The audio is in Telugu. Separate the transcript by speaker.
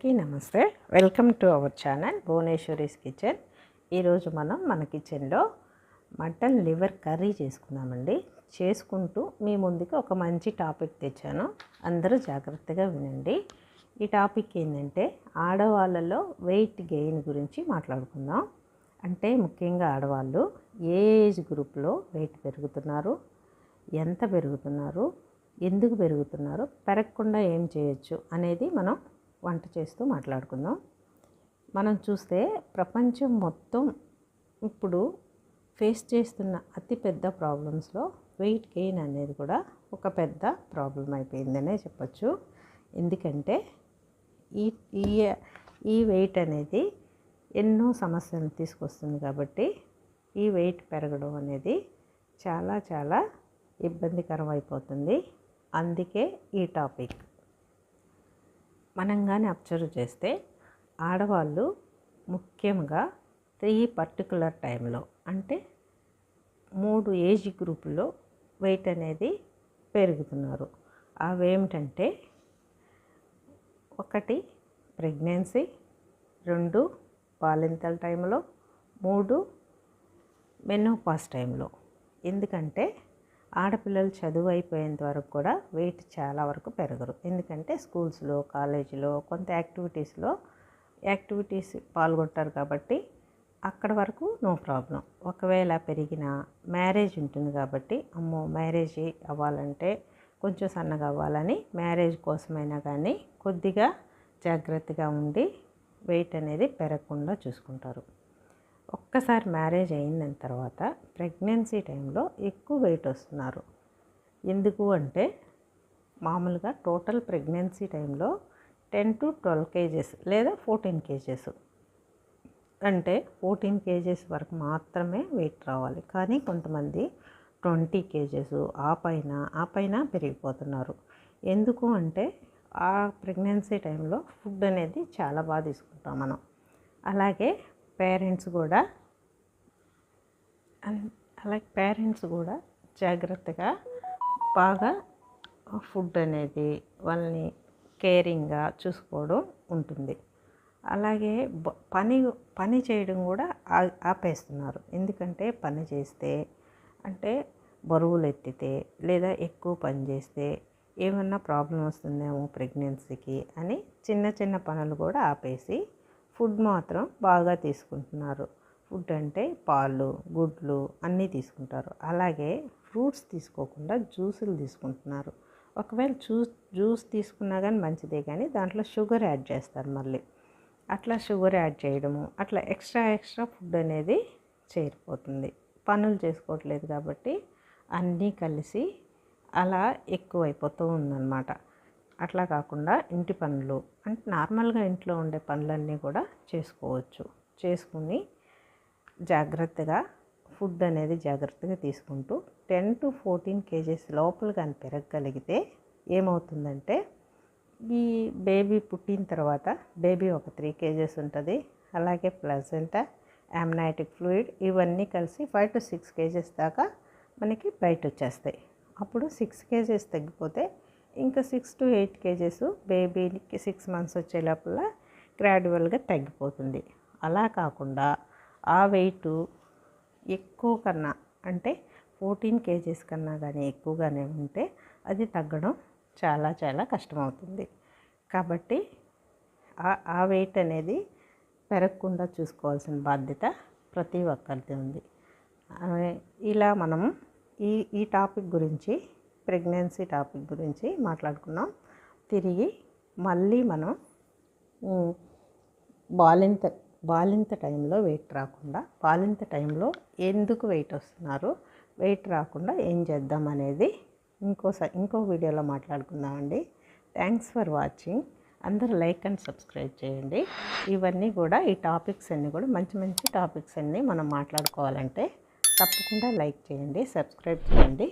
Speaker 1: నమస్తే, welcome to our channel Bhuvaneshwari's kitchen. ఈరోజు మన కిచెన్లో మటన్ లివర్ కర్రీ చేసుకుందామండి. చేసుకుంటూ మీ ముందుకు ఒక మంచి టాపిక్ తెచ్చాను, అందరూ జాగ్రత్తగా వినండి. ఈ టాపిక్ ఏంటంటే ఆడవాళ్ళలో వెయిట్ గెయిన్ గురించి మాట్లాడుకుందాం. అంటే ముఖ్యంగా ఆడవాళ్ళు ఏ ఏజ్ గ్రూప్లో వెయిట్ పెరుగుతున్నారు, ఎంత పెరుగుతున్నారు, ఎందుకు పెరుగుతున్నారు, పెరగకుండా ఏం చేయొచ్చు అనేది మనం వంట చేస్తూ మాట్లాడుకుందాం. మనం చూస్తే ప్రపంచం మొత్తం ఇప్పుడు ఫేస్ చేస్తున్న అతిపెద్ద ప్రాబ్లమ్స్లో వెయిట్ గెయిన్ అనేది కూడా ఒక పెద్ద ప్రాబ్లం అయిపోయిందనే చెప్పచ్చు. ఎందుకంటే ఈ వెయిట్ అనేది ఎన్నో సమస్యలు తీసుకొస్తుంది. కాబట్టి ఈ వెయిట్ పెరగడం అనేది చాలా చాలా ఇబ్బందికరం అయిపోతుంది. అందుకే ఈ టాపిక్ మనం కానీ అబ్జర్వ్ చేస్తే ఆడవాళ్ళు ముఖ్యంగా 3 పర్టికులర్ టైంలో, అంటే 3 ఏజ్ గ్రూపుల్లో వెయిట్ అనేది పెరుగుతున్నారు. అవేమిటంటే 1 ప్రెగ్నెన్సీ, 2 బాలింతల టైంలో, 3 మెనోపాజ్ టైంలో. ఎందుకంటే ఆడపిల్లలు చదువు అయిపోయేంత వరకు కూడా వెయిట్ చాలా వరకు పెరగరు. ఎందుకంటే స్కూల్స్లో, కాలేజీలో కొంత యాక్టివిటీస్ పాల్గొంటారు కాబట్టి అక్కడ వరకు నో ప్రాబ్లం. ఒకవేళ పెరిగిన మ్యారేజ్ ఉంటుంది కాబట్టి అమ్మో మ్యారేజ్ అవ్వాలంటే కొంచెం సన్నగా అవ్వాలని మ్యారేజ్ కోసమైనా కానీ కొద్దిగా జాగ్రత్తగా ఉండి వెయిట్ అనేది పెరగకుండా చూసుకుంటారు. ఒక్కసారి మ్యారేజ్ అయిన తర్వాత ప్రెగ్నెన్సీ టైంలో ఎక్కువ వెయిట్ వస్తున్నారు. ఎందుకు అంటే మామూలుగా టోటల్ ప్రెగ్నెన్సీ టైంలో 10 to 12 kgs లేదా 14 kgs, అంటే 14 kgs వరకు మాత్రమే వెయిట్ రావాలి. కానీ కొంతమంది 20 kgs ఆ పైన పెరిగిపోతున్నారు. ఎందుకు అంటే ఆ ప్రెగ్నెన్సీ టైంలో ఫుడ్ అనేది చాలా బాగా తీసుకుంటాం మనం. అలాగే పేరెంట్స్ కూడా జాగ్రత్తగా బాగా ఫుడ్ అనేది వాళ్ళని కేరింగ్గా చూసుకోవడం ఉంటుంది. అలాగే పని చేయడం కూడా ఆపేస్తున్నారు. ఎందుకంటే పని చేస్తే, అంటే బరువులు ఎత్తితే లేదా ఎక్కువ పని చేస్తే ఏమన్నా ప్రాబ్లం వస్తుందేమో ప్రెగ్నెన్సీకి అని చిన్న చిన్న పనులు కూడా ఆపేసి ఫుడ్ మాత్రం బాగా తీసుకుంటున్నారు. ఫుడ్ అంటే పాలు, గుడ్లు అన్నీ తీసుకుంటారు. అలాగే ఫ్రూట్స్ తీసుకోకుండా జ్యూసులు తీసుకుంటున్నారు. ఒకవేళ జ్యూస్ తీసుకున్నా కానీ మంచిదే, కానీ దాంట్లో షుగర్ యాడ్ చేస్తారు. మళ్ళీ అట్లా షుగర్ యాడ్ చేయడము, అట్లా ఎక్స్ట్రా ఫుడ్ అనేది చేరిపోతుంది. పనులు చేసుకోవట్లేదు కాబట్టి అన్నీ కలిసి అలా ఎక్కువైపోతూ ఉందన్నమాట. అట్లా కాకుండా ఇంటి పనులు, అంటే నార్మల్గా ఇంట్లో ఉండే పనులన్నీ కూడా చేసుకోవచ్చు. చేసుకుని జాగ్రత్తగా ఫుడ్ అనేది జాగ్రత్తగా తీసుకుంటూ 10 to 14 kgs లోపల కానీ పెరగగలిగితే ఏమవుతుందంటే ఈ బేబీ పుట్టిన తర్వాత బేబీ ఒక 3 kgs ఉంటుంది. అలాగే ప్లజెంటా, అమ్నైటిక్ ఫ్లూయిడ్ ఇవన్నీ కలిసి 5 to 6 kgs దాకా మనకి బయట వచ్చేస్తాయి. అప్పుడు 6 kgs తగ్గిపోతే ఇంకా 6 to 8 kgs బేబీకి 6 months వచ్చే లోపల గ్రాడ్యువల్గా తగ్గిపోతుంది. అలా కాకుండా ఆ వెయిట్ ఎక్కువ కన్నా, అంటే 14 kgs కన్నా కానీ ఎక్కువగానే ఉంటే అది తగ్గడం చాలా చాలా కష్టమవుతుంది. కాబట్టి ఆ వెయిట్ అనేది పెరగకుండా చూసుకోవాల్సిన బాధ్యత ప్రతి ఒక్కరిది ఉంది. ఇలా మనం ఈ టాపిక్ గురించి, ప్రెగ్నెన్సీ టాపిక్ గురించి మాట్లాడుకున్నాం. తిరిగి మళ్ళీ మనం బాలింత టైంలో వెయిట్ రాకుండా, బాలింత టైంలో ఎందుకు వెయిట్ వస్తున్నారు, వెయిట్ రాకుండా ఏం చేద్దాం అనేది ఇంకో వీడియోలో మాట్లాడుకుందామండి. Thanks for watching. అందరూ లైక్ అండ్ సబ్స్క్రైబ్ చేయండి. ఇవన్నీ కూడా, ఈ టాపిక్స్ అన్నీ కూడా మంచి టాపిక్స్ అన్నీ మనం మాట్లాడుకోవాలంటే తప్పకుండా లైక్ చేయండి, సబ్స్క్రైబ్ చేయండి.